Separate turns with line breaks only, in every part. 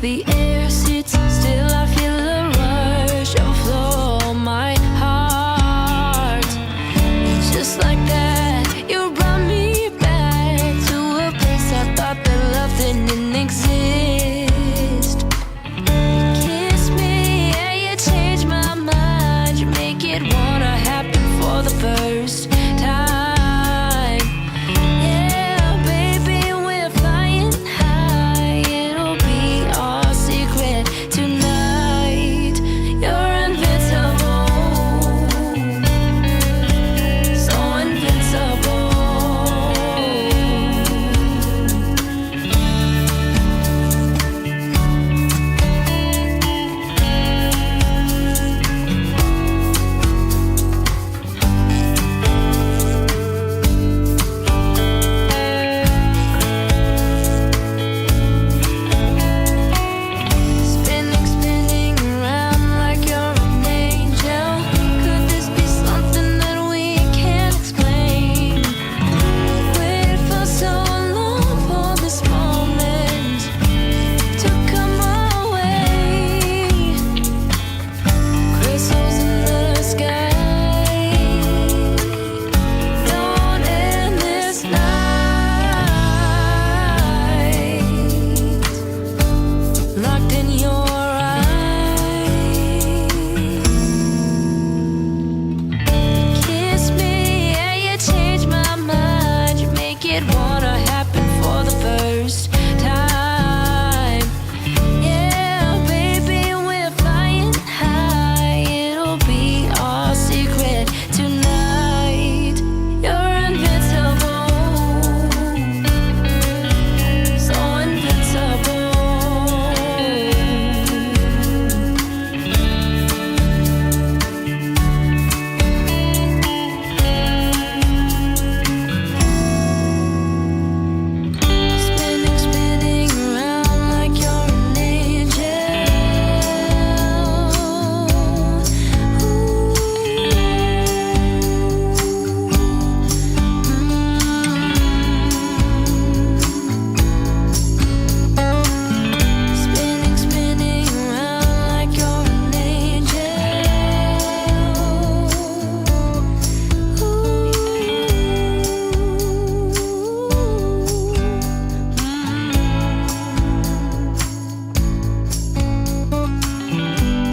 the air sits still, I feel a rush overflow my heart. Just like that, you brought me back to a place I thought that love didn't exist. You kiss me and you change my mind. You make it wanna happen for the first time. Yeah, baby, we're flying high. It'll be our secret tonight. You're invincible, so invincible. Spinning, spinning around like you're an angel. Could this be something that we can't explain? Waited for so long for this moment to come our way. Crystals in the sky, don't end this night. Locked in your eyes. Kiss me and you change my mind. You make it wanna happen for the first time. Yeah, baby, we're flying high. It'll be our secret tonight. You're invincible, so invincible. Spinning, spinning around like you're an angel. Spinning, spinning around like you're an angel.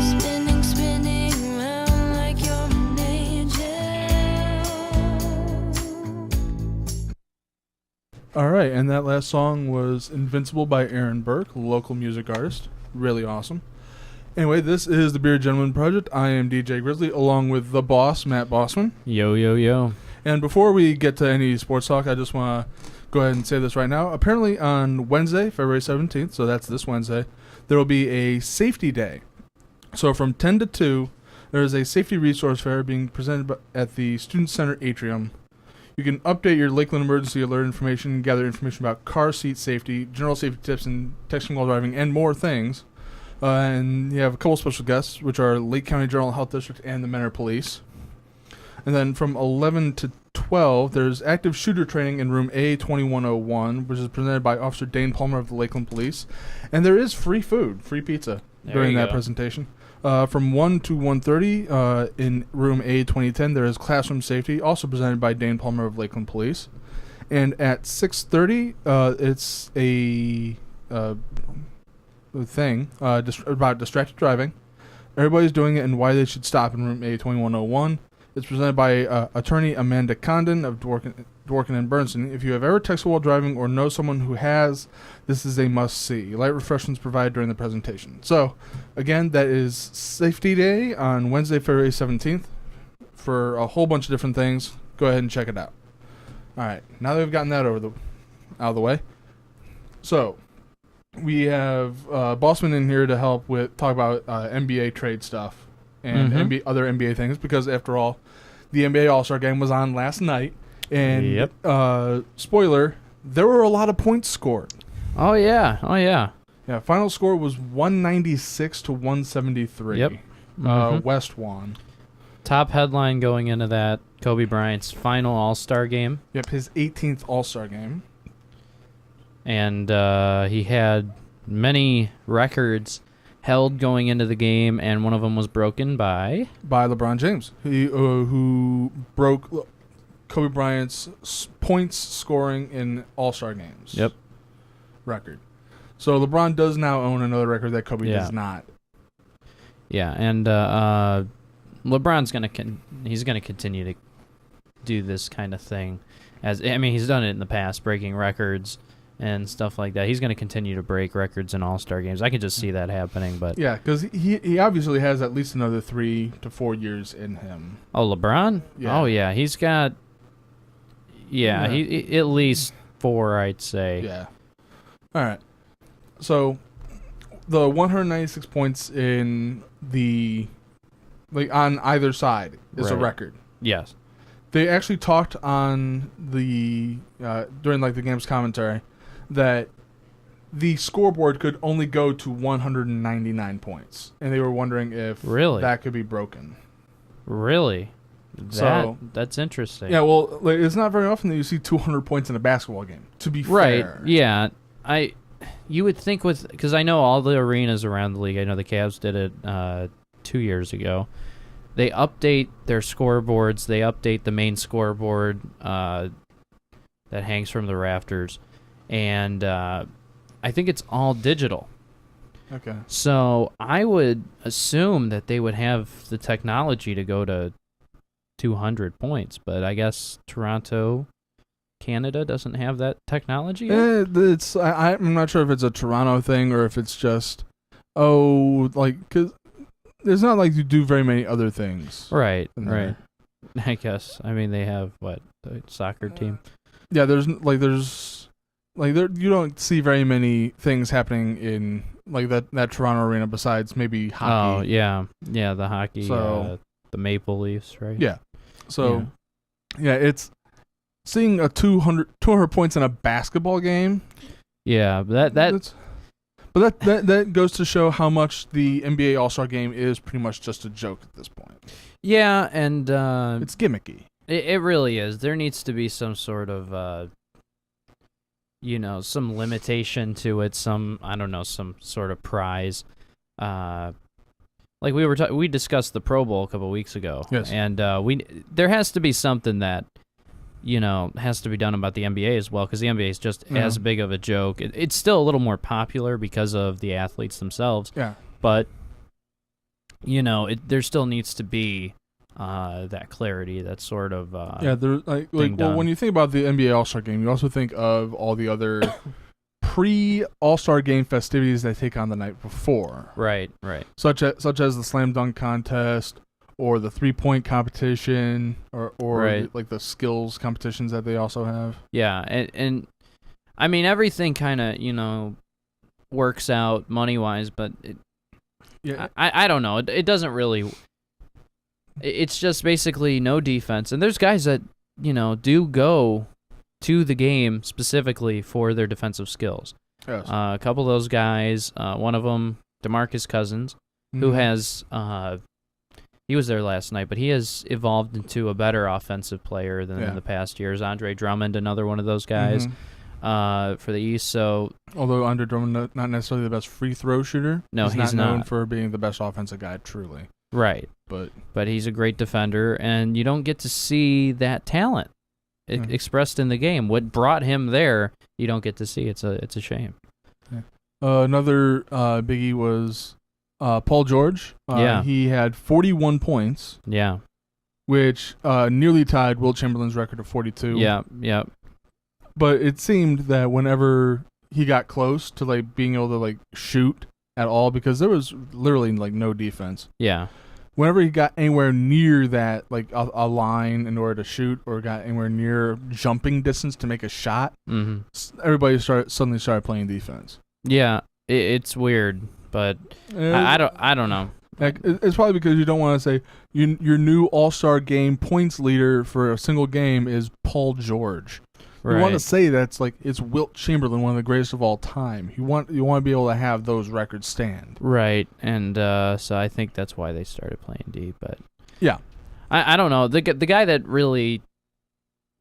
Spinning, spinning around like you're an angel.
All right, and that last song was Invincible by Aaron Burke, local music artist. Really awesome. Anyway, this is the Bearded Gentleman Project. I am DJ Grizzly, along with the boss, Matt Bossman.
Yo, yo, yo.
And before we get to any sports talk, I just want to go ahead and say this right now. Apparently on Wednesday, February 17th, so that's this Wednesday, there will be a safety day. So from 10 to 2, there is a safety resource fair being presented at the Student Center Atrium. You can update your Lakeland Emergency Alert information, gather information about car seat safety, general safety tips, and texting while driving, and more things. And you have a couple special guests, which are Lake County General Health District and the Mentor Police. And then from 11 to 12, there's active shooter training in room A2101, which is presented by Officer Dane Palmer of the Lakeland Police. And there is free food, free pizza during that presentation. From 1 to 1:30 in room A2010, there is classroom safety, also presented by Dane Palmer of Lakeland Police. And at 6:30, it's a thing about distracted driving. Everybody's doing it and why they should stop in room A2101. It's presented by attorney Amanda Condon of Dworkin and Bernstein. If you have ever texted while driving or know someone who has, this is a must-see. Light refreshments provided during the presentation. So, again, that is Safety Day on Wednesday, February 17th for a whole bunch of different things. Go ahead and check it out. All right, now that we've gotten that out of the way. So, we have Bossman in here to help talk about NBA trade stuff and other NBA things, because after all, the NBA All-Star Game was on last night, and spoiler, there were a lot of points scored.
Oh yeah.
Yeah, final score was 196 to 173.
Yep.
West won.
Top headline going into that, Kobe Bryant's final All-Star game.
Yep, his 18th All-Star game.
And he had many records held going into the game, and one of them was broken by
LeBron James, who broke Kobe Bryant's points scoring in All-Star games.
Yep.
Record. So LeBron does now own another record that Kobe does not.
Yeah, and LeBron's he's gonna continue to do this kind of thing. He's done it in the past, breaking records and stuff like that. He's going to continue to break records in All-Star games. I can just see that happening. But
yeah, because he obviously has at least another 3 to 4 years in him.
Oh, LeBron?
Yeah.
Oh, yeah. He's got, he at least 4, I'd say.
Yeah. All right. So the 196 points in on either side is a
Right.
record.
Yes.
They actually talked on the during the game's commentary that the scoreboard could only go to 199 points, and they were wondering if
Really?
that could be broken.
Really? That's interesting.
Yeah, well, it's not very often that you see 200 points in a basketball game. To be
Right.
fair,
Yeah. You would think because I know all the arenas around the league. I know the Cavs did it 2 years ago. They update their scoreboards. They update the main scoreboard that hangs from the rafters, and I think it's all digital.
Okay.
So I would assume that they would have the technology to go to 200 points, but I guess Toronto, Canada doesn't have that technology yet?
I'm not sure if it's a Toronto thing or if it's just because it's not like you do very many other things.
Right.
in there.
Right. I guess. I mean, they have the soccer team.
Yeah, there's you don't see very many things happening in that Toronto arena besides maybe hockey.
Oh yeah, the hockey.
So-
The Maple Leafs, right?
Yeah. So yeah, it's seeing a 200 points in a basketball game.
Yeah, but
that goes to show how much the NBA All-Star Game is pretty much just a joke at this point.
yeah, and
It's gimmicky.
it really is. There needs to be some sort of some limitation to it. Some sort of prize. Like we discussed the Pro Bowl a couple weeks ago.
Yes.
And there has to be something that has to be done about the NBA as well, because the NBA is just as big of a joke. It's still a little more popular because of the athletes themselves.
Yeah.
But there still needs to be that clarity, that sort of
There's when you think about the NBA All-Star Game, you also think of all the other pre-All-Star Game festivities they take on the night before.
right,
Such as the slam dunk contest or the 3-point competition or
Right.
the skills competitions that they also have.
yeah, and I mean everything kind of works out money wise, but I don't know. It doesn't really. It's just basically no defense, and there's guys that do go to the game specifically for their defensive skills.
Yes.
A couple of those guys, one of them, DeMarcus Cousins, who has he was there last night, but he has evolved into a better offensive player than in the past years. Andre Drummond, another one of those guys for the East. So
although Andre Drummond not necessarily the best free throw shooter,
No, he's
not known
not.
for being the best offensive guy. Truly,
right, but he's a great defender, and you don't get to see that talent expressed in the game. What brought him there, you don't get to see. It's a shame.
Another biggie was Paul George. He had 41 points,
Yeah,
which nearly tied Wilt Chamberlain's record of 42.
yeah.
But it seemed that whenever he got close to being able to shoot at all, because there was literally no defense.
Yeah.
Whenever he got anywhere near that, a line in order to shoot, or got anywhere near jumping distance to make a shot, everybody suddenly started playing defense.
Yeah, it's weird, but I don't know.
It's probably because you don't want to say your new All-Star Game points leader for a single game is Paul George.
Right.
You want to say that's it's Wilt Chamberlain, one of the greatest of all time. You want to be able to have those records stand.
Right, and so I think that's why they started playing D. But
yeah,
I don't know. The guy that really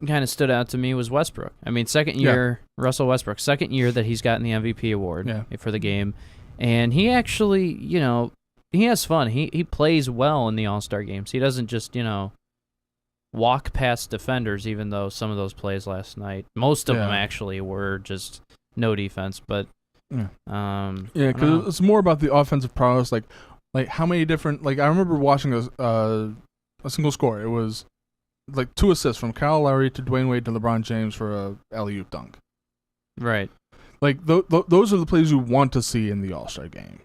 kind of stood out to me was Westbrook. I mean, second year, Russell Westbrook, second year that he's gotten the MVP award for the game. And he actually, he has fun. He plays well in the All-Star games. He doesn't just, walk past defenders, even though some of those plays last night, most of them actually were just no defense. But,
because it's more about the offensive prowess, like how many different, I remember watching a single score. It was 2 assists from Kyle Lowry to Dwayne Wade to LeBron James for a alley-oop dunk.
Right.
Those are the plays you want to see in the All-Star game.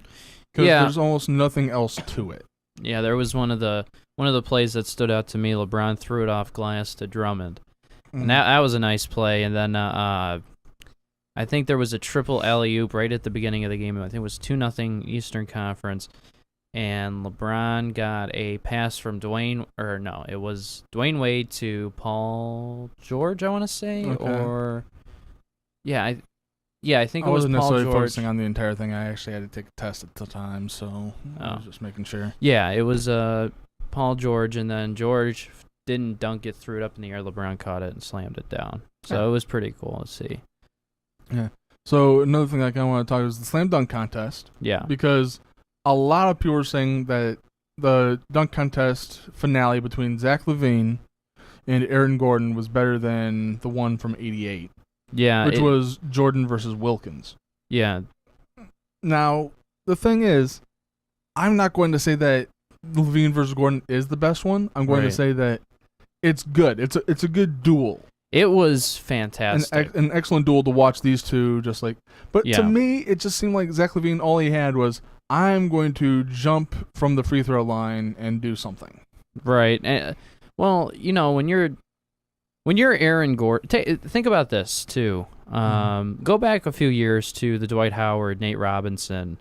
Because there's almost nothing else to it.
Yeah, there was one of the plays that stood out to me. LeBron threw it off glass to Drummond. And that was a nice play. And then I think there was a triple alley-oop right at the beginning of the game. I think it was 2-0 Eastern Conference. And LeBron got a pass from Dwayne Wade to Paul George, I want to say.
Okay.
Or, I think it was Paul George.
I wasn't necessarily focusing on the entire thing. I actually had to take a test at the time, so I was just making sure.
Yeah, it was Paul George, and then George didn't dunk it, threw it up in the air. LeBron caught it and slammed it down. So it was pretty cool to see.
Yeah. So another thing I kind of want to talk about is the slam dunk contest.
Yeah.
Because a lot of people are saying that the dunk contest finale between Zach LaVine and Aaron Gordon was better than the one from '88.
Yeah.
Which was Jordan versus Wilkins.
Yeah.
Now, the thing is, I'm not going to say that LaVine versus Gordon is the best one. I'm going to say that it's good. It's a good duel.
It was fantastic.
An excellent duel to watch these two But to me, it just seemed like Zach LaVine, all he had was, I'm going to jump from the free throw line and do something.
Right. Well, when you're Aaron Gordon, think about this too. Go back a few years to the Dwight Howard, Nate Robinson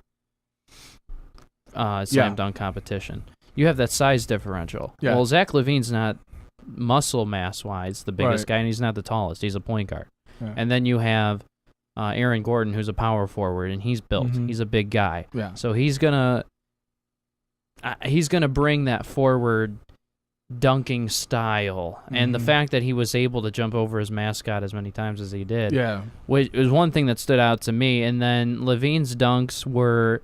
slam dunk competition. You have that size differential.
Yeah.
Well, Zach LaVine's not muscle mass wise the biggest guy, and he's not the tallest. He's a point guard. Yeah. And then you have Aaron Gordon, who's a power forward, and he's built. He's a big guy.
Yeah.
So he's gonna bring that forward dunking style, and the fact that he was able to jump over his mascot as many times as he did, was one thing that stood out to me. And then LaVine's dunks were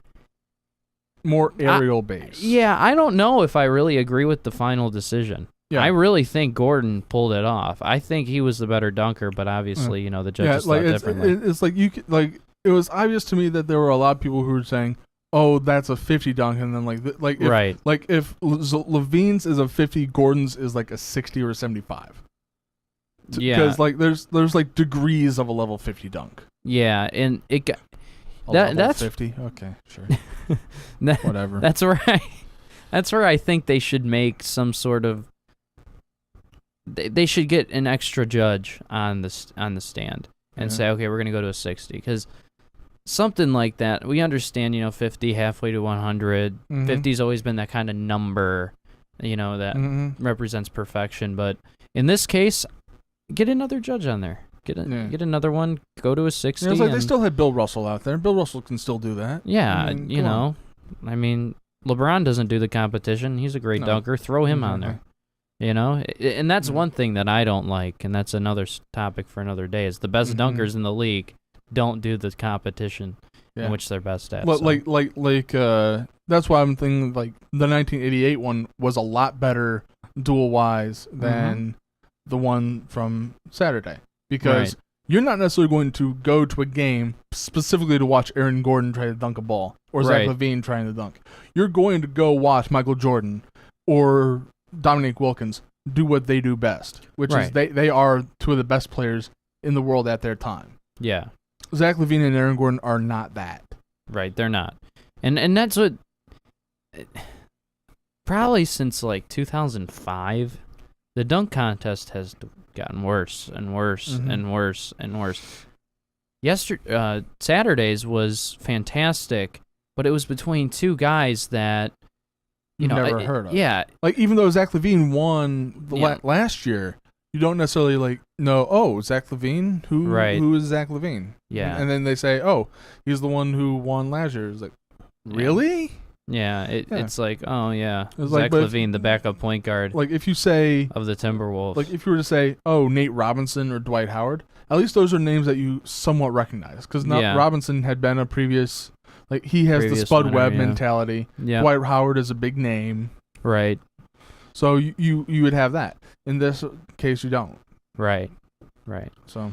more aerial based.
Yeah, I don't know if I really agree with the final decision. Yeah. I really think Gordon pulled it off. I think he was the better dunker, but obviously, the judges thought differently.
It's it was obvious to me that there were a lot of people who were saying, "Oh, that's a 50 dunk," and then if LaVine's is a 50, Gordon's is like a 60 or a 75. Because there's degrees of a level 50 dunk.
Yeah, and it got
that's 50. Okay, sure. Whatever.
That's right. That's where I think they should make some sort of. They should get an extra judge on the stand and say, okay, we're gonna go to a 60, because something like that. We understand, 50 halfway to 100. 50's always been that kind of number, that represents perfection. But in this case, get another judge on there. Get another one. Go to a 60.
It's they still had Bill Russell out there. Bill Russell can still do that.
Yeah, I mean, LeBron doesn't do the competition. He's a great dunker. Throw him on there. And that's one thing that I don't like, and that's another topic for another day, is the best dunkers in the league don't do the competition in which they're best at.
Well, that's why I'm thinking, the 1988 one was a lot better duel-wise than the one from Saturday. Because you're not necessarily going to go to a game specifically to watch Aaron Gordon try to dunk a ball, or Zach LaVine trying to dunk. You're going to go watch Michael Jordan or Dominique Wilkins do what they do best, which is they are two of the best players in the world at their time.
Yeah.
Zach LaVine and Aaron Gordon are not that.
Right, they're not. And that's what probably since 2005, the dunk contest has gotten worse and worse and worse and worse. Saturday's was fantastic, but it was between two guys that
never heard of.
Yeah.
Even though Zach LaVine won last year, you don't necessarily know, Zach LaVine? Who is Zach LaVine?
Yeah.
And then they say, oh, he's the one who won last year. It's really?
Yeah, it's like, oh yeah,
It's
Zach
like, but
LaVine, the backup point guard
Like if you say,
of the Timberwolves.
like if you were to say, oh, Nate Robinson or Dwight Howard, at least those are names that you somewhat recognize. Because Robinson had been a previous, like he has the Spud
winner,
Webb mentality.
Yeah.
Dwight Howard is a big name.
Right.
So you would have that. In this case, you don't.
Right. So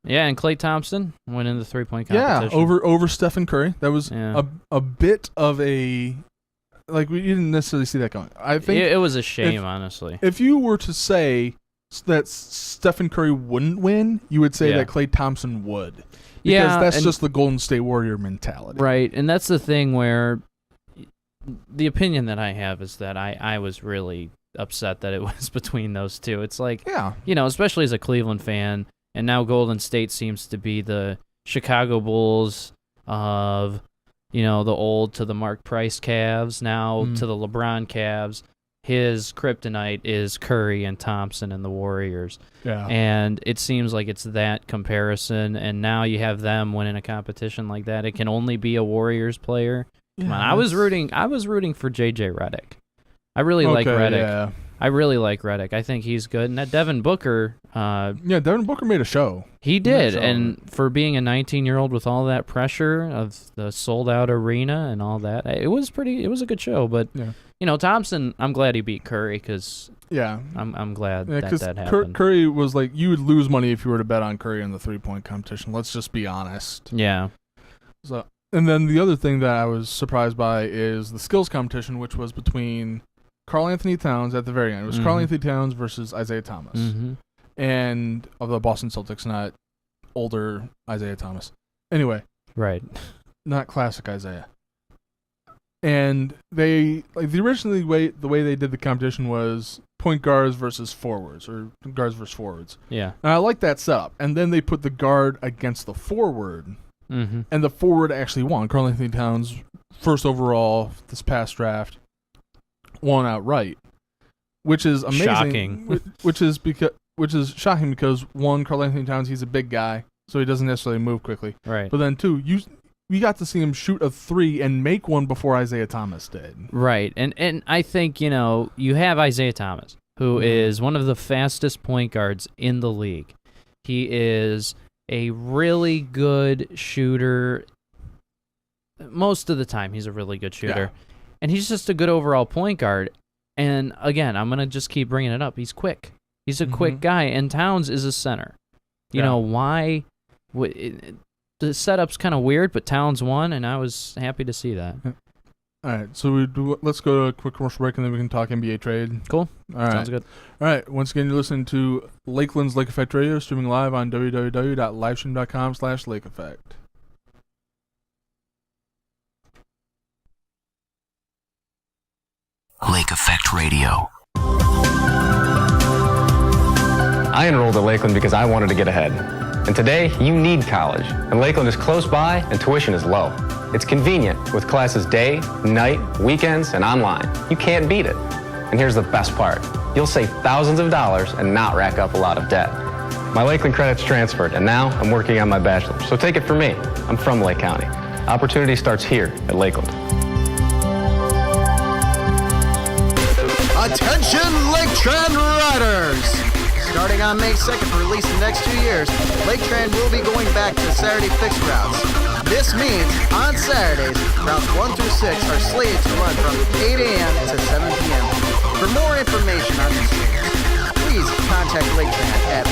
yeah, and Klay Thompson went in the 3-point competition.
Yeah, over Stephen Curry. That was a bit of a, like we didn't necessarily see that going. I think
it was a shame, honestly.
If you were to say that Stephen Curry wouldn't win, you would say that Klay Thompson would. Because that's just the Golden State Warrior mentality. Right,
and that's the thing where the opinion that I have is that I was really upset that it was between those two. It's like, especially as a Cleveland fan, and now Golden State seems to be the Chicago Bulls of, the old to the Mark Price Cavs, now to the LeBron Cavs. His kryptonite is Curry and Thompson and the Warriors.
Yeah.
And it seems like it's that comparison, and now you have them winning a competition like that. It can only be a Warriors player. Come on, I was rooting for JJ Redick. I really like Redick. Yeah. I really like Redick. I think he's good. And that Devin Booker.
Devin Booker made a show.
He did. And for being a 19-year-old with all that pressure of the sold-out arena and all that, it was a good show. But, Thompson, I'm glad he beat Curry because I'm glad that happened.
Curry was like, you would lose money if you were to bet on Curry in the 3-point competition. Let's just be honest.
Yeah.
So, and then the other thing that I was surprised by is the skills competition, which was between Karl Anthony Towns at the very end. It was Karl Anthony Towns versus Isaiah Thomas. And of the Boston Celtics, not older Isaiah Thomas. Anyway.
Right.
Not classic Isaiah. And they, like, the way they did the competition was point guards versus forwards, or guards versus forwards.
Yeah.
And I like that setup. And then they put the guard against the forward. And the forward actually won. Karl Anthony Towns, first overall this past draft, won outright, which is amazing.
Shocking.
which is shocking because one, Karl Anthony Towns, he's a big guy, so he doesn't necessarily move quickly.
Right.
But then two, we got to see him shoot a 3 and make one before Isaiah Thomas did.
Right. And I think, you have Isaiah Thomas, who is one of the fastest point guards in the league. He is a really good shooter. Most of the time, he's a really good shooter. Yeah. And he's just a good overall point guard. And again, I'm going to just keep bringing it up. He's quick. He's a quick guy. And Towns is a center. You know, why? The setup's kind of weird, but Towns won, and I was happy to see that.
All right, so let's go to a quick commercial break, and then we can talk NBA trade.
Cool.
All right.
Sounds good.
All right, once again, you're listening to Lakeland's Lake Effect Radio, streaming live on www.livestream.com/lakeeffect.
Lake Effect Radio. I enrolled at Lakeland because I wanted to get ahead. And today, you need college. And Lakeland is close by, and tuition is low. It's convenient, with classes day, night, weekends, and online. You can't beat it. And here's the best part. You'll save thousands of dollars and not rack up a lot of debt. My Lakeland credits transferred, and now I'm working on my bachelor's. So take it from me. I'm from Lake County. Opportunity starts here at Lakeland.
Attention, Lake Trend Riders! Starting on May 2nd for at least the next 2 years, Lake Trend will be going back to Saturday fixed routes. This means, on Saturdays, routes 1 through 6 are slated to run from 8 a.m. to 7 p.m. For more information on these changes, please contact Lake Trend at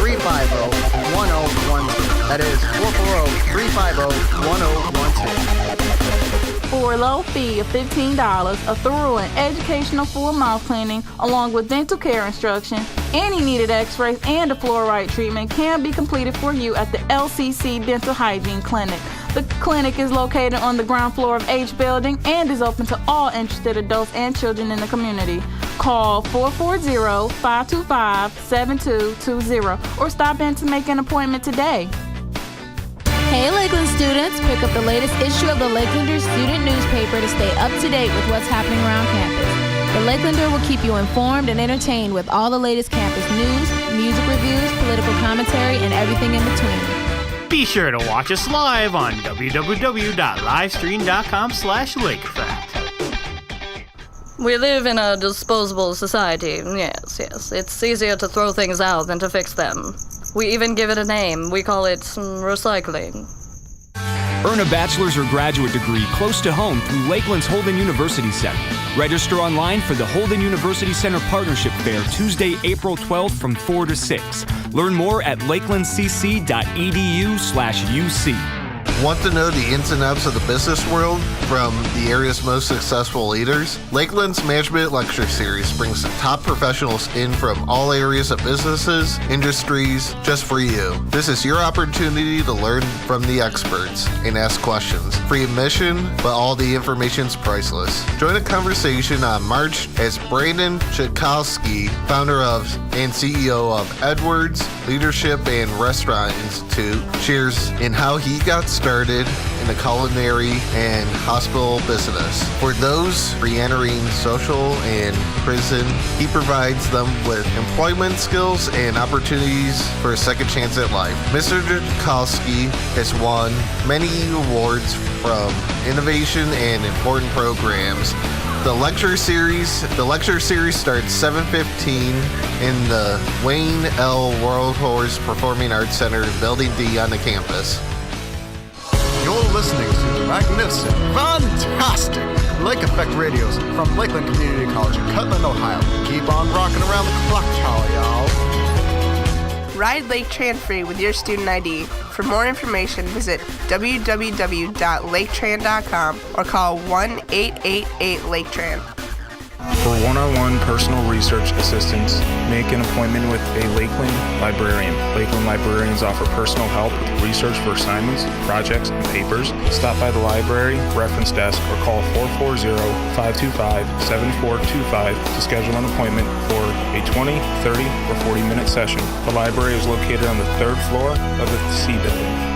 440-350-1012. That is 440-350-1012.
For a low fee of $15, a thorough and educational full mouth cleaning, along with dental care instruction, any needed x-rays, and a fluoride treatment can be completed for you at the LCC Dental Hygiene Clinic. The clinic is located on the ground floor of H Building and is open to all interested adults and children in the community. Call 440-525-7220 or stop in to make an appointment today.
Hey Lakeland students, pick up the latest issue of the Lakelander student newspaper to stay up to date with what's happening around campus. The Lakelander will keep you informed and entertained with all the latest campus news, music reviews, political commentary, and everything in between.
Be sure to watch us live on www.livestream.com/Lake Effect.
We live in a disposable society. Yes. It's easier to throw things out than to fix them. We even give it a name. We call it recycling.
Earn a bachelor's or graduate degree close to home through Lakeland's Holden University Center. Register online for the Holden University Center Partnership Fair Tuesday, April 12th from 4 to 6. Learn more at lakelandcc.edu/UC.
Want to know the ins and outs of the business world from the area's most successful leaders? Lakeland's Management Lecture Series brings the top professionals in from all areas of businesses, industries, just for you. This is your opportunity to learn from the experts and ask questions. Free admission, but all the information's priceless. Join a conversation on March as Brandon Chikowski, founder of and CEO of Edwards Leadership and Restaurant Institute, shares in how he got started in the culinary and hospital business. For those re-entering social and prison, he provides them with employment skills and opportunities for a second chance at life. Mr. Chikowski has won many awards from innovation and important programs. The lecture series starts 7:15 in the Wayne L. Worldhorse Performing Arts Center, Building D on the campus.
You're listening to the magnificent, fantastic Lake Effect Radios from Lakeland Community College in Cutland, Ohio. Keep on rocking around the clock tower, y'all.
Ride Lake Tran free with your student ID. For more information, visit www.laketran.com or call 1-888-LAKE-TRAN.
For one-on-one personal research assistance, make an appointment with a Lakeland librarian. Lakeland librarians offer personal help with research for assignments, projects, and papers. Stop by the library, reference desk, or call 440-525-7425 to schedule an appointment for a 20, 30, or 40-minute session. The library is located on the 3rd floor of the C building.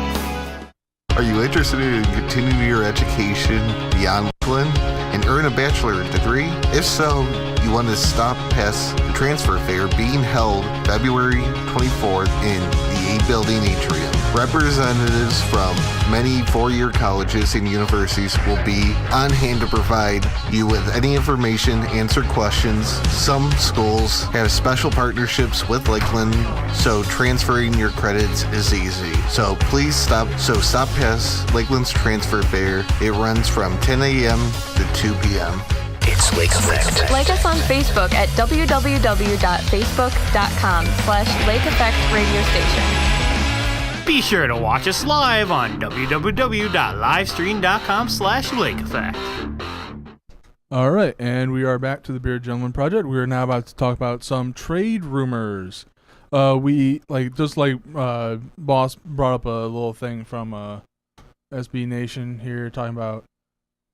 Are you interested in continuing your education beyond Lakeland and earn a bachelor degree? If so, you want to stop past the transfer fair being held February 24th in the A Building Atrium. Representatives from many four-year colleges and universities will be on hand to provide you with any information, answer questions. Some schools have special partnerships with Lakeland, so transferring your credits is easy. So please stop past Lakeland's transfer fair. It runs from 10 a.m. to 2 p.m.
It's Lake Effect.
Like us on Facebook at www.facebook.com/Lake Effect Radio Station.
Be sure to watch us live on www.livestream.com/Lake Effect.
All right, and we are back to the Bearded Gentleman Project. We are now about to talk about some trade rumors. Boss brought up a little thing from SB Nation here talking about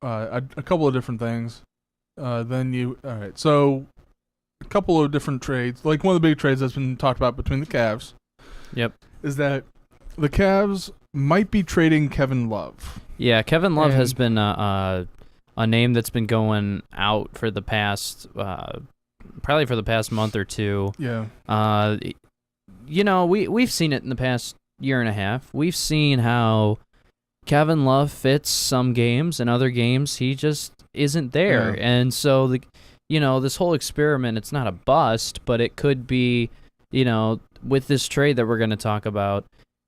a couple of different things. All right, so a couple of different trades. Like one of the big trades that's been talked about between the Cavs.
Yep.
Is that the Cavs might be trading Kevin Love.
Yeah, Kevin Love has been a name that's been going out for the past, probably for the past month or two.
Yeah.
We've seen it in the past year and a half. We've seen how Kevin Love fits some games, and other games he just isn't there.
Yeah.
And so this whole experiment, it's not a bust, but it could be, with this trade that we're going to talk about,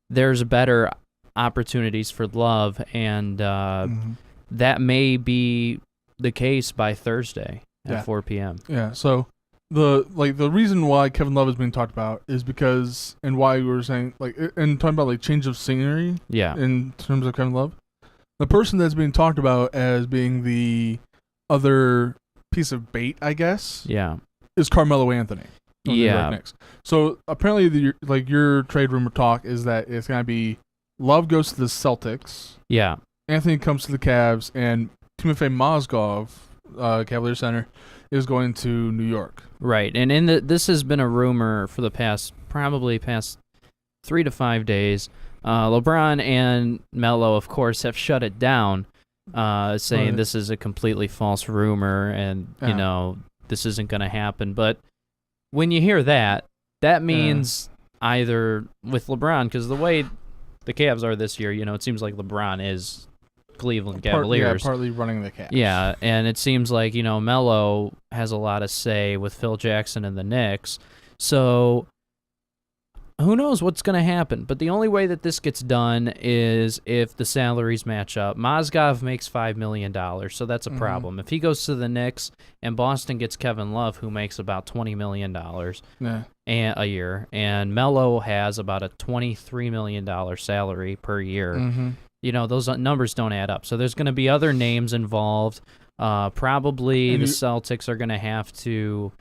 there's better opportunities for Love, and that may be the case by Thursday at 4 p.m.
Yeah, so the reason why Kevin Love is being talked about is because, and why we were saying, and talking about change of scenery in terms of Kevin Love, the person that's being talked about as being the other piece of bait, I guess, is Carmelo Anthony. Next. So apparently, your trade rumor talk is that it's gonna be Love goes to the Celtics.
Yeah.
Anthony comes to the Cavs, and Timofey Mozgov, Cavalier center, is going to New York.
Right, and this has been a rumor for the past 3 to 5 days. LeBron and Melo, of course, have shut it down, saying this is a completely false rumor, and this isn't going to happen. But when you hear that means either with LeBron, because the way the Cavs are this year. It seems like LeBron is Cleveland Cavaliers.
Partly running the Cavs.
Yeah, and it seems like, Melo has a lot of say with Phil Jackson and the Knicks. So who knows what's going to happen? But the only way that this gets done is if the salaries match up. Mozgov makes $5 million, so that's a problem. If he goes to the Knicks and Boston gets Kevin Love, who makes about $20 million a year, and Melo has about a $23 million salary per year, those numbers don't add up. So there's going to be other names involved. Probably the Celtics are going to have to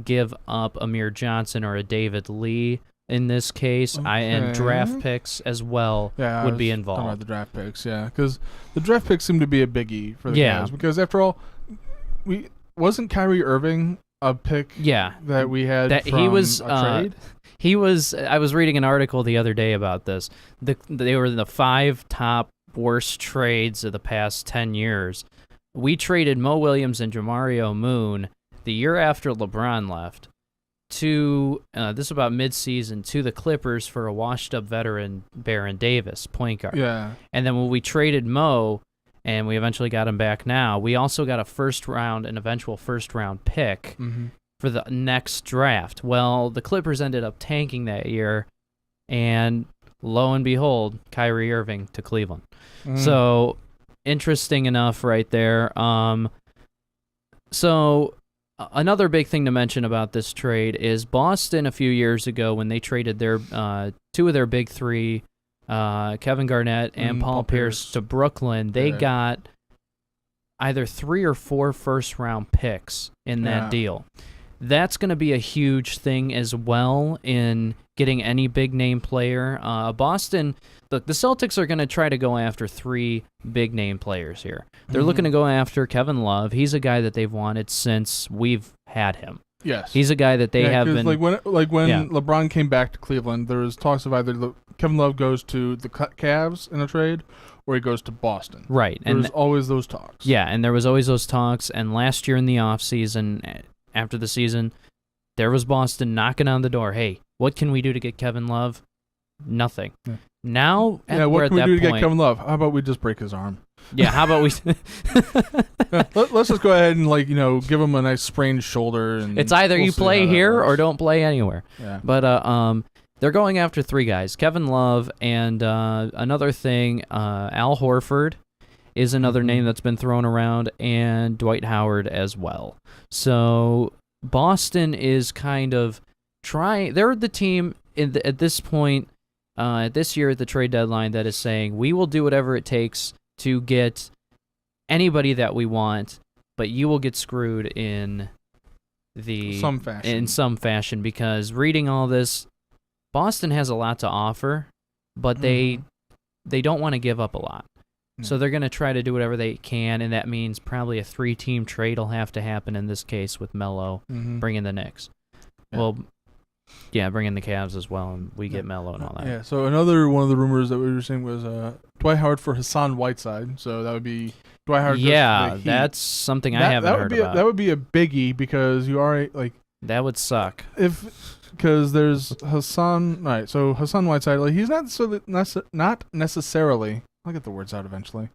give up Amir Johnson or a David Lee in this case, and draft picks as well would be involved.
Talking about the draft picks, because the draft picks seem to be a biggie for the Cavs. Because after all, wasn't Kyrie Irving a pick that we had from
he was,
a trade?
He was. I was reading an article the other day about this. They were the 5 top worst trades of the past 10 years. We traded Mo Williams and Jamario Moon the year after LeBron left to this is about mid-season to the Clippers for a washed-up veteran Baron Davis, point guard.
Yeah.
And then when we traded Mo, and we eventually got him back now, we also got an eventual first-round pick for the next draft. Well, the Clippers ended up tanking that year, and lo and behold, Kyrie Irving to Cleveland. So interesting enough right there. So another big thing to mention about this trade is Boston a few years ago when they traded their 2 of their big 3, Kevin Garnett and Paul Pierce to Brooklyn. They got either 3 or 4 first-round picks in that deal. That's going to be a huge thing as well in getting any big-name player. Boston, look, the Celtics are going to try to go after 3 big-name players here. They're looking to go after Kevin Love. He's a guy that they've wanted since we've had him.
Yes.
He's a guy that they have been...
Like when LeBron came back to Cleveland, there was talks of either Kevin Love goes to the Cavs in a trade or he goes to Boston.
Right.
There was always those talks.
Yeah, and there was always those talks. And last year in the offseason, after the season, there was Boston knocking on the door. Hey, what can we do to get Kevin Love? Nothing. Yeah. Now,
what can we do to get Kevin Love? How about we just break his arm?
Yeah, how about we...
Let's just go ahead and, give him a nice sprained shoulder. And
it's either you play here or don't play anywhere.
Yeah.
But they're going after 3 guys. Kevin Love and another thing, Al Horford is another name that's been thrown around, and Dwight Howard as well. So Boston is kind of trying... They're the team at this point, this year at the trade deadline, that is saying, we will do whatever it takes to get anybody that we want, but you will get screwed in some fashion, because reading all this, Boston has a lot to offer, but they don't want to give up a lot. So they're going to try to do whatever they can, and that means probably a 3-team trade will have to happen in this case with Melo bringing the Knicks. Yeah. Well, bringing the Cavs as well, and we get Melo and all that.
Yeah, so another one of the rumors that we were saying was Dwight Howard for Hassan Whiteside. So that would be Dwight Howard.
Yeah, that's something I haven't heard about.
That would be a biggie, because you are
that would suck.
Because there's Hassan. All right, so Hassan Whiteside, he's not necessarily. I'll get the words out eventually.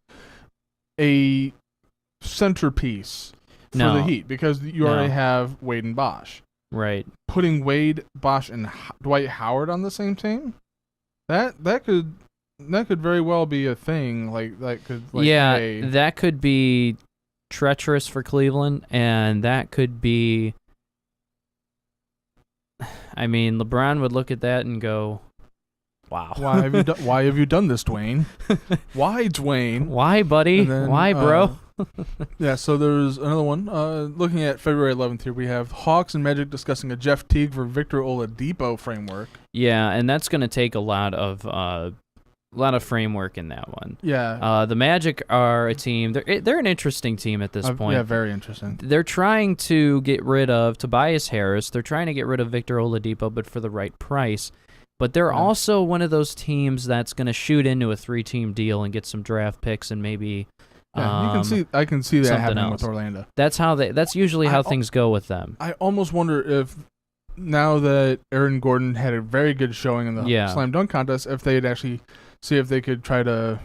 A centerpiece for the Heat, because you already have Wade and Bosh.
Right.
Putting Wade, Bosh, and Dwight Howard on the same team, that could very well be a thing. That could be treacherous for Cleveland, and that could be. I mean, LeBron would look at that and go, "Wow, why have you done this, Dwayne? Why, Dwayne?
Why, buddy?
Then,
why, bro?"
Yeah, so there's another one. Looking at February 11th here, we have Hawks and Magic discussing a Jeff Teague for Victor Oladipo framework.
Yeah, and that's going to take a lot of framework in that one.
Yeah.
The Magic are a team. They're an interesting team at this point.
Yeah, very interesting.
They're trying to get rid of Tobias Harris. They're trying to get rid of Victor Oladipo, but for the right price. But they're also one of those teams that's going to shoot into a 3-team deal and get some draft picks and maybe.
Yeah, I can see that happening with Orlando.
That's usually how things go with them.
I almost wonder if, now that Aaron Gordon had a very good showing in the slam dunk contest, if they'd actually see if they could try to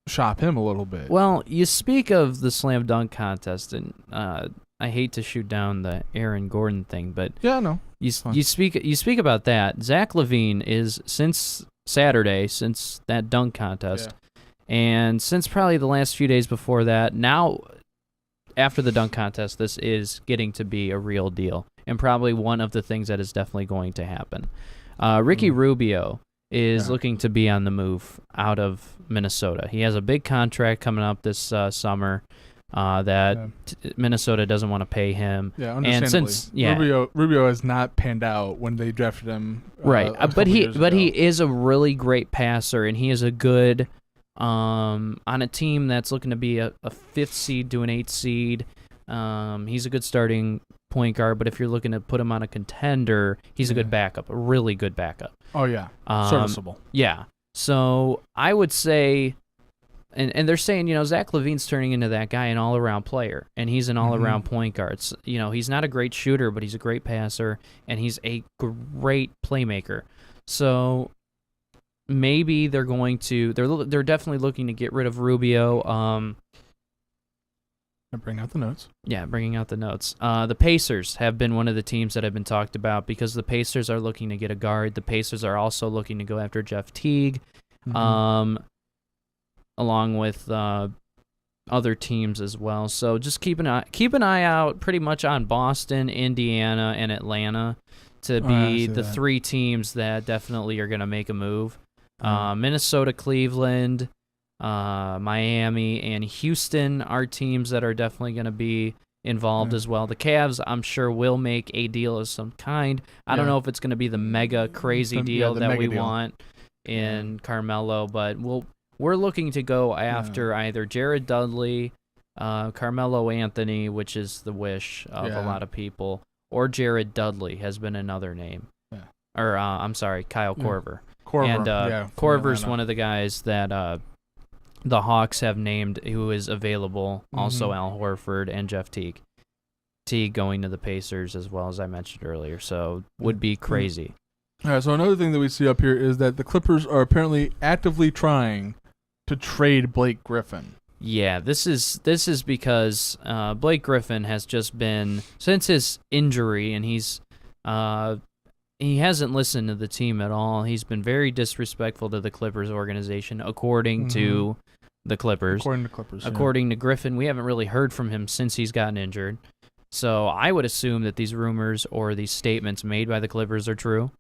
shop him a little bit.
Well, you speak of the slam dunk contest, and I hate to shoot down the Aaron Gordon thing, but
yeah, no,
you speak about that. Zach LaVine is since Saturday, since that dunk contest, and since probably the last few days before that. Now, after the dunk contest, this is getting to be a real deal, and probably one of the things that is definitely going to happen. Ricky Rubio is looking to be on the move out of Minnesota. He has a big contract coming up this summer that Minnesota doesn't want to pay him.
Yeah, understandably. And Rubio has not panned out when they drafted him.
Right, but he is a really great passer, and he is a good on a team that's looking to be a 5th seed to an 8th seed. He's a good starting point guard, but if you're looking to put him on a contender, he's a good backup, a really good backup.
Oh, yeah. Serviceable.
Yeah. So I would say, and they're saying, Zach LaVine's turning into that guy, an all-around player, and he's an all-around point guard. So, he's not a great shooter, but he's a great passer, and he's a great playmaker. So maybe they're going to, they're definitely looking to get rid of Rubio.
Bring out the notes.
Yeah, bringing out the notes. The Pacers have been one of the teams that have been talked about because the Pacers are looking to get a guard. The Pacers are also looking to go after Jeff Teague, along with other teams as well. So just keep an eye out pretty much on Boston, Indiana, and Atlanta to be the 3 teams that definitely are going to make a move. Minnesota, Cleveland, Miami, and Houston are teams that are definitely going to be involved as well. The Cavs, I'm sure, will make a deal of some kind. I don't know if it's going to be the mega crazy deal that we want in Carmelo, but we're looking to go after either Jared Dudley, Carmelo Anthony, which is the wish of a lot of people, or Jared Dudley has been another name. Or, I'm sorry, Kyle Korver. And Korver's one of the guys that the Hawks have named who is available, also Al Horford and Jeff Teague. Teague going to the Pacers as well, as I mentioned earlier, so would be crazy.
All right, so another thing that we see up here is that the Clippers are apparently actively trying to trade Blake Griffin.
Yeah, this is because Blake Griffin has just been, since his injury, and he hasn't listened to the team at all. He's been very disrespectful to the Clippers organization, according to the Clippers. According to Griffin, we haven't really heard from him since he's gotten injured. So I would assume that these rumors or these statements made by the Clippers are true.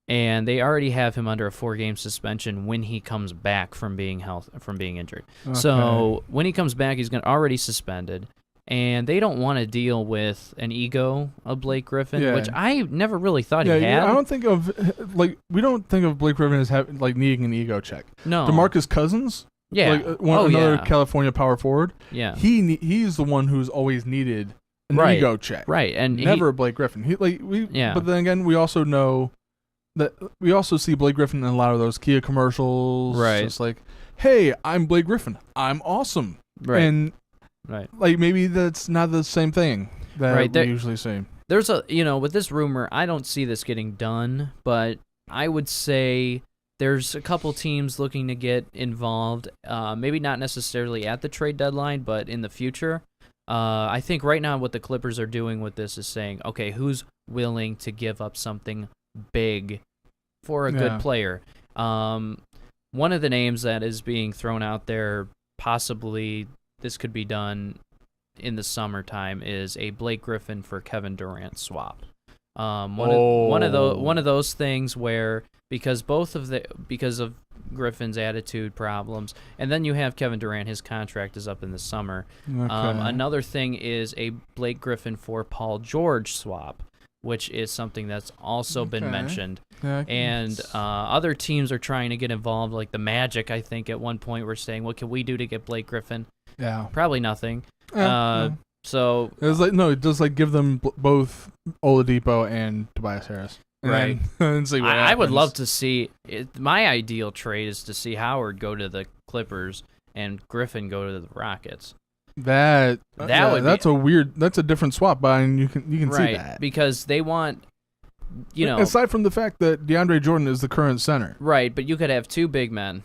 And they already have him under a 4-game suspension when he comes back from being injured. Okay. So when he comes back, he's already suspended. And they don't want to deal with an ego of Blake Griffin, which I never really thought he had.
I don't think of we don't think of Blake Griffin as needing an ego check.
No,
DeMarcus Cousins, another California power forward.
Yeah,
he's the one who's always needed an ego check.
Right, and
never Blake Griffin. But then again, we also know that we also see Blake Griffin in a lot of those Kia commercials.
Right,
it's like, hey, I'm Blake Griffin. I'm awesome.
Right,
and.
Right.
Maybe that's not the same thing that we usually see.
There's with this rumor, I don't see this getting done, but I would say there's a couple teams looking to get involved, maybe not necessarily at the trade deadline, but in the future. I think right now what the Clippers are doing with this is saying, okay, who's willing to give up something big for a good player? One of the names that is being thrown out there, possibly this could be done in the summertime, is a Blake Griffin for Kevin Durant swap. One of those things where because of Griffin's attitude problems, and then you have Kevin Durant, his contract is up in the summer. Okay. Another thing is a Blake Griffin for Paul George swap, which is something that's also been mentioned. And other teams are trying to get involved, like the Magic, I think, at one point were saying, what can we do to get Blake Griffin? Yeah. Probably nothing. So
it was just give them both Oladipo and Tobias Harris.
Right.
And see what
I would love to see it. My ideal trade is to see Howard go to the Clippers and Griffin go to the Rockets.
That's a different swap, but you can see that.
Because they want,
aside from the fact that DeAndre Jordan is the current center.
Right, but you could have 2 big men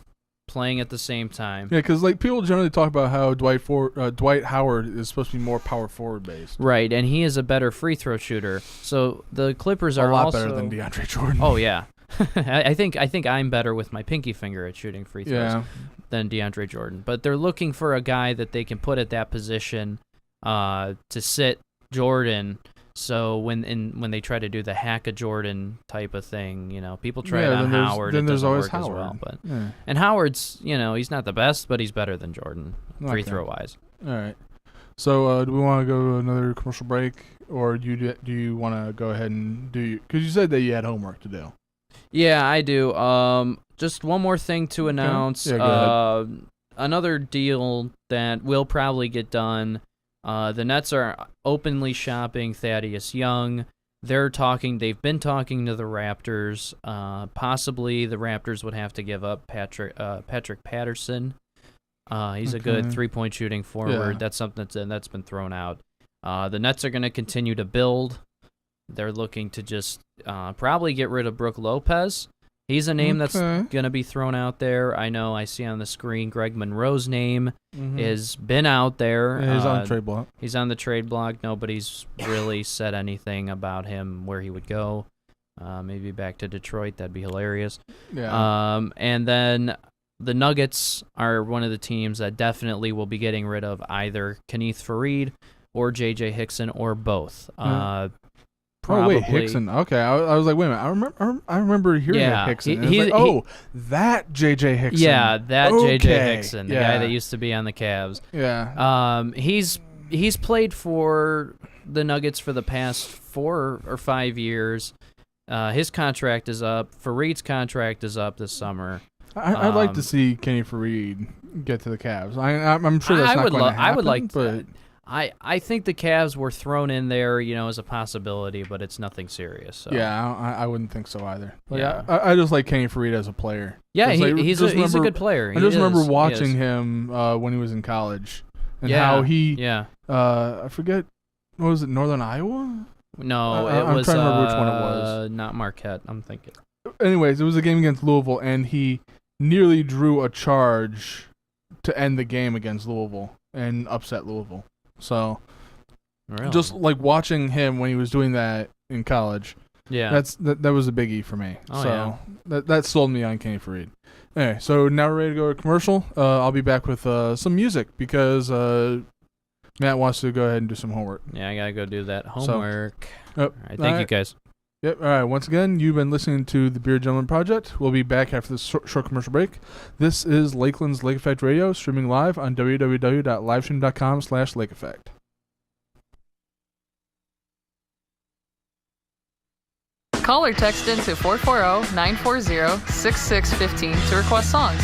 playing at the same time.
Yeah, because like people generally talk about how Dwight Howard is supposed to be more power forward based.
Right, and he is a better free throw shooter. So the Clippers are
a lot
also
better than DeAndre Jordan.
Oh yeah, I think I'm better with my pinky finger at shooting free throws than DeAndre Jordan. But they're looking for a guy that they can put at that position to sit Jordan. So when they try to do the hack a Jordan type of thing, people try it on Howard.
Then
it
there's
doesn't
always
work
Howard.
as well. But
Yeah.
and Howard's, he's not the best, but he's better than Jordan free
Okay.
throw wise.
All right. So do we want to go to another commercial break, or do you want to go ahead and do? Because you said that you had homework to do.
Yeah, I do. Just one more thing to announce.
Yeah, go ahead.
Another deal that will probably get done. The Nets are openly shopping Thaddeus Young. They've been talking to the Raptors. Possibly the Raptors would have to give up Patrick Patterson. He's a good 3-point shooting forward.
Yeah.
That's something that's been thrown out. The Nets are going to continue to build. They're looking to just probably get rid of Brook Lopez. He's a name that's going to be thrown out there. I know I see on the screen Greg Monroe's name has been out there.
Yeah, he's on the trade block.
He's on the trade block. Nobody's really said anything about him, where he would go. Maybe back to Detroit. That'd be hilarious.
Yeah.
And then the Nuggets are one of the teams that definitely will be getting rid of either Kenneth Faried or J.J. Hickson or both. Probably.
Oh wait, Hickson. Okay, I was like, wait a minute. I remember hearing of Hickson. That J.J. Hickson.
Yeah, that
okay.
J.J. Hickson, the guy that used to be on the Cavs.
Yeah.
He's played for the Nuggets for the past 4 or 5 years. His contract is up. Fareed's contract is up this summer.
I'd like to see Kenny Faried get to the Cavs. I'm sure that's not going to happen.
I would like
but
I think the Cavs were thrown in there, as a possibility, but it's nothing serious. So.
Yeah, I wouldn't think so either. Like,
Yeah.
I just like Kenny Faried as a player.
Yeah,
He's
a good player.
I just remember watching him when he was in college and how he.
Yeah.
I forget. What was it? Northern Iowa?
No,
I'm
was.
trying to remember which one it was.
Not Marquette. I'm thinking.
Anyways, it was a game against Louisville, and he nearly drew a charge to end the game against Louisville and upset Louisville. So,
really?
Just like watching him when he was doing that in college, that was a biggie for me.
Oh,
so that sold me on Kenny Faried. Anyway, so now we're ready to go to commercial. I'll be back with some music because Matt wants to go ahead and do some homework.
Yeah, I gotta go do that homework.
All
right, thank you guys.
Yep. All right. Once again, you've been listening to the Beer Gentleman Project. We'll be back after this short commercial break. This is Lakeland's Lake Effect Radio, streaming live on www.livestream.com/Lake Effect.
Call or text into 440-940-6615 to request songs.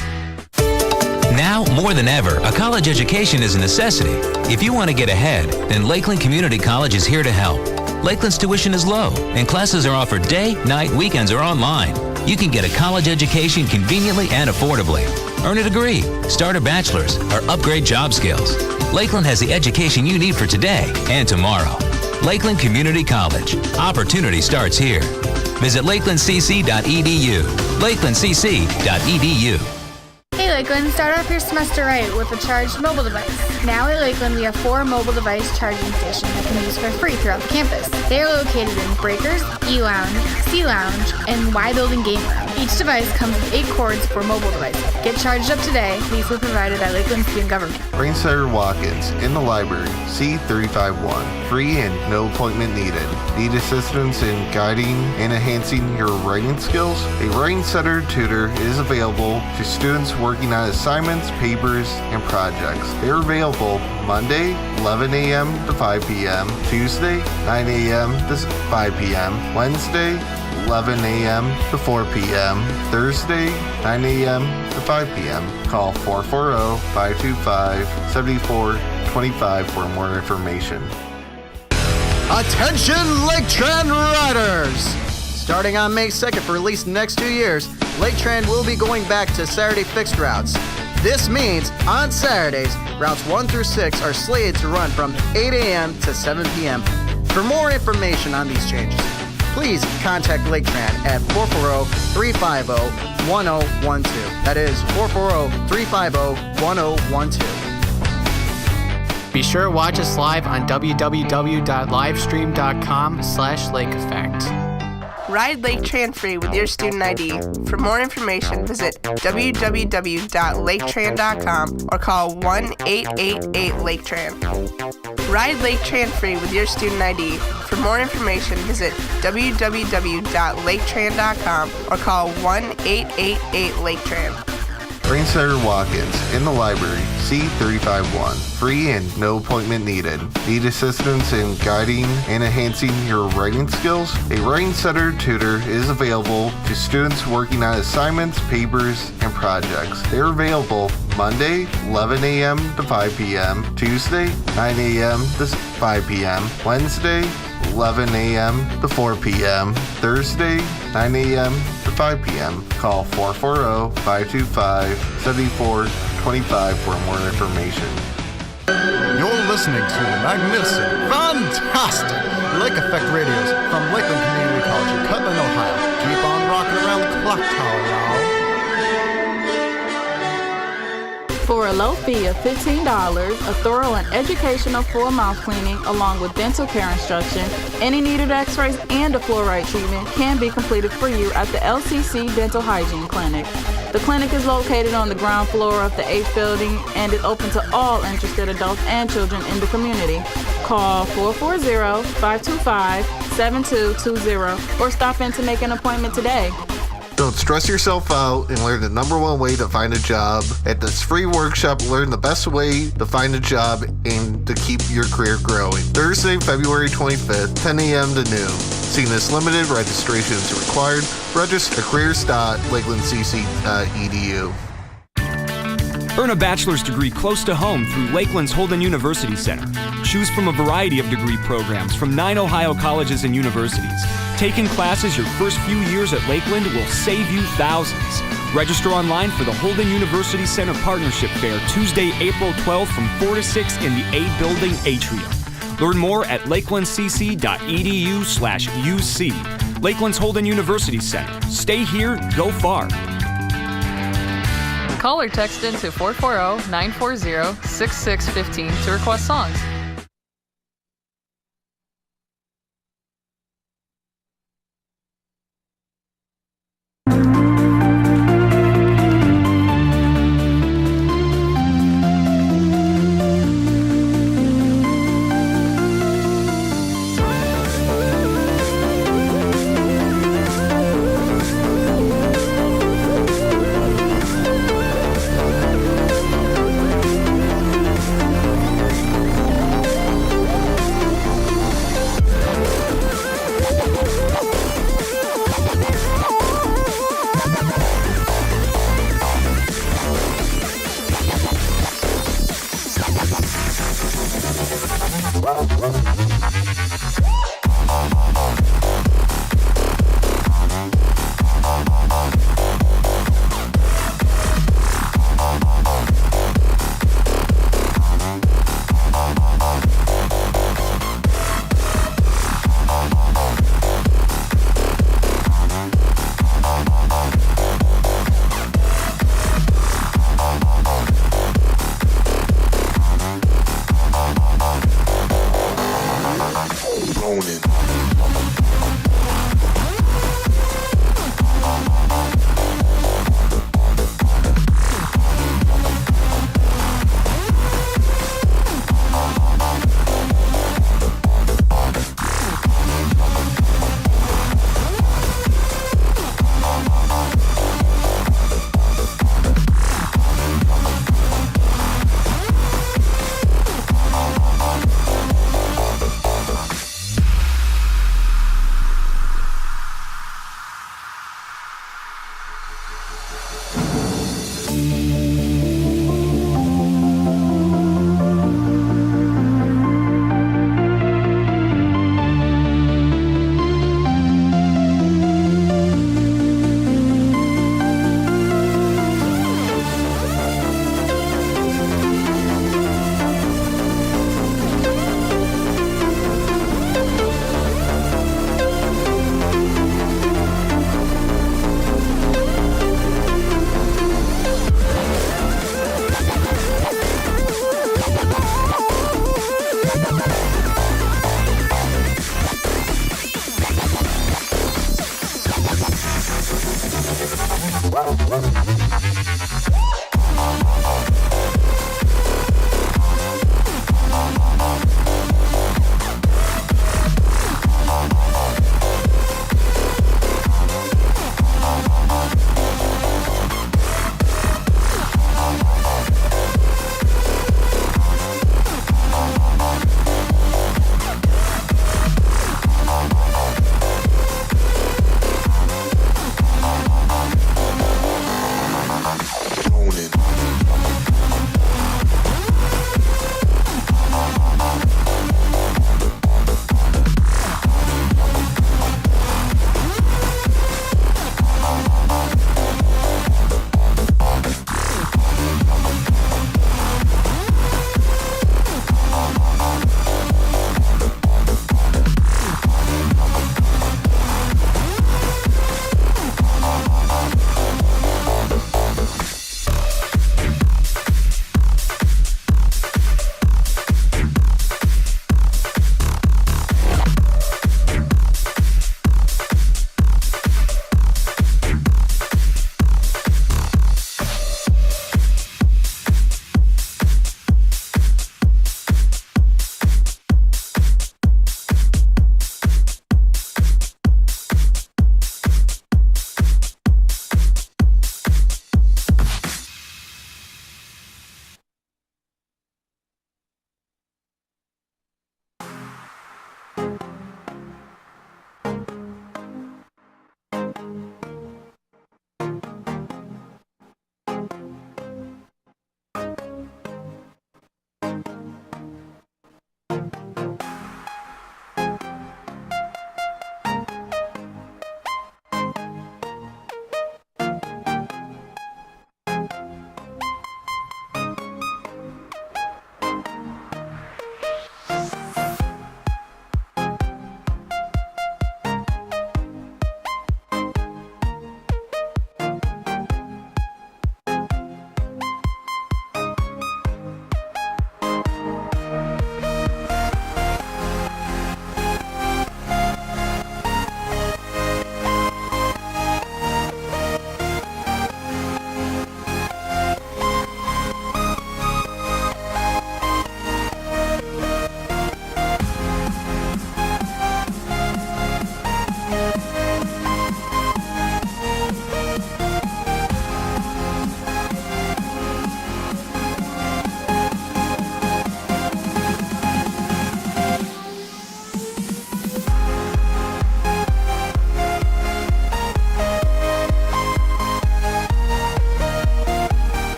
Now, more than ever, a college education is a necessity. If you want to get ahead, then Lakeland Community College is here to help. Lakeland's tuition is low, and classes are offered day, night, weekends, or online. You can get a college education conveniently and affordably. Earn a degree, start a bachelor's, or upgrade job skills. Lakeland has the education you need for today and tomorrow. Lakeland Community College. Opportunity starts here. Visit lakelandcc.edu. lakelandcc.edu.
Hey Lakeland, start off your semester right with a charged mobile device. Now at Lakeland, we have 4 mobile device charging stations that can be used for free throughout the campus. They are located in Breakers, E-Lounge, C-Lounge, and Y Building Game Room. Each device comes with 8 cords for mobile devices. Get charged up today. These were provided by Lakeland Student Government.
Rainsider walk-ins in the library, C351. Free and no appointment needed. Need assistance in guiding and enhancing your writing skills? A Rainsider tutor is available to students working on assignments, papers, and projects. They're available Monday, 11 a.m. to 5 p.m., Tuesday, 9 a.m. to 5 p.m., Wednesday, 11 a.m. to 4 p.m., Thursday, 9 a.m. to 5 p.m. Call 440-525-7425 for more information.
Attention Lake Trend Riders! Starting on May 2nd for at least the next 2 years, Lake Trend will be going back to Saturday fixed routes. This means on Saturdays, routes 1 through 6 are slated to run from 8 a.m. to 7 p.m. For more information on these changes, please contact Laketran at 440-350-1012. That is 440-350-1012.
Be sure to watch us live on www.livestream.com/lakeeffect.
Ride Laketran free with your student ID. For more information, visit www.laketran.com or call 1-888-LAKETRAN. Ride Laketran free with your student ID. For more information, visit www.laketran.com or call 1-888-LAKETRAN.
Brain Center walk-ins in the library, C351. Free and no appointment needed. Need assistance in guiding and enhancing your writing skills? A Writing Center tutor is available to students working on assignments, papers, and projects. They're available Monday, 11 a.m. to 5 p.m., Tuesday, 9 a.m. to 5 p.m., Wednesday, 11 a.m. to 4 p.m., Thursday, 9 a.m. to 5 p.m. Call 440-525-7425 for more information.
You're listening to the magnificent, fantastic Lake Effect Radios from Lakeland Community College in Cutland, Ohio. Keep on rocking around the clock tower, y'all.
For a low fee of $15, a thorough and educational full mouth cleaning along with dental care instruction, any needed x-rays, and a fluoride treatment can be completed for you at the LCC Dental Hygiene Clinic. The clinic is located on the ground floor of the 8th building and is open to all interested adults and children in the community. Call 440-525-7220 or stop in to make an appointment today.
Don't stress yourself out and learn the #1 way to find a job. At this free workshop, learn the best way to find a job and to keep your career growing. Thursday, February 25th, 10 a.m. to noon. Seeing this limited, registration is required. Register at careers.lakelandcc.edu.
Earn a bachelor's degree close to home through Lakeland's Holden University Center. Choose from a variety of degree programs from 9 Ohio colleges and universities. Taking classes your first few years at Lakeland will save you thousands. Register online for the Holden University Center Partnership Fair Tuesday, April 12th from 4 to 6 in the A Building Atrium. Learn more at lakelandcc.edu/UC. Lakeland's Holden University Center. Stay here, go far.
Call or text into 440-940-6615 to request songs.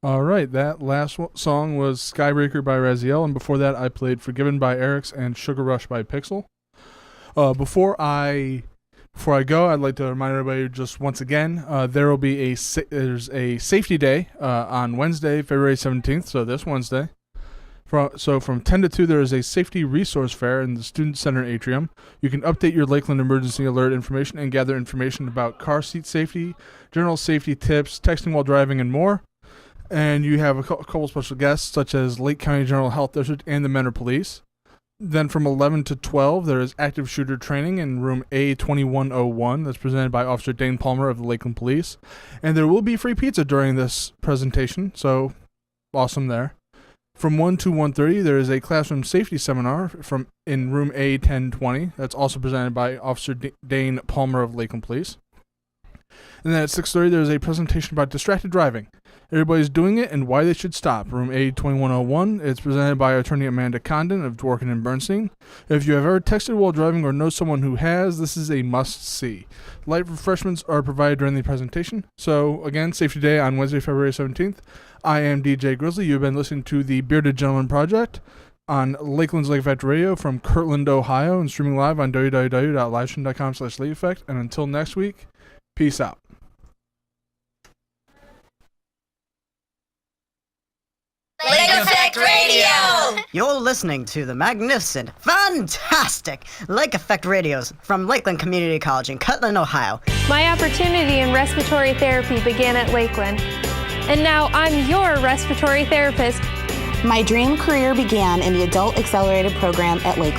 All right, that last song was Skybreaker by Raziel, and before that I played Forgiven by Erics and Sugar Rush by Pixel. Before I go, I'd like to remind everybody just once again, there will be there's a safety day on Wednesday, February 17th, so this Wednesday. From 10 to 2, there is a safety resource fair in the Student Center atrium. You can update your Lakeland emergency alert information and gather information about car seat safety, general safety tips, texting while driving, and more. And you have a couple special guests, such as Lake County General Health District and the Mentor Police. Then from 11 to 12, there is active shooter training in room A2101 that's presented by Officer Dane Palmer of the Lakeland Police. And there will be free pizza during this presentation, so awesome there. From 1 to 1:30, there is a classroom safety seminar in room A1020 that's also presented by Officer Dane Palmer of Lakeland Police. And then at 6:30, there is a presentation about distracted driving. Everybody's doing it and why they should stop. Room A2101. It's presented by Attorney Amanda Condon of Dworkin and Bernstein. If you have ever texted while driving or know someone who has, this is a must-see. Light refreshments are provided during the presentation. So, again, Safety Day on Wednesday, February 17th. I am DJ Grizzly. You've been listening to the Bearded Gentleman Project on Lakeland's Lake Effect Radio from Kirtland, Ohio, and streaming live on www.livestream.com/Lake Effect. And until next week, peace out.
Lake Effect Radio!
You're listening to the magnificent, fantastic Lake Effect Radios from Lakeland Community College in Kirtland, Ohio.
My opportunity in respiratory therapy began at Lakeland, and now I'm your respiratory therapist.
My dream career began in the Adult Accelerated Program at Lakeland.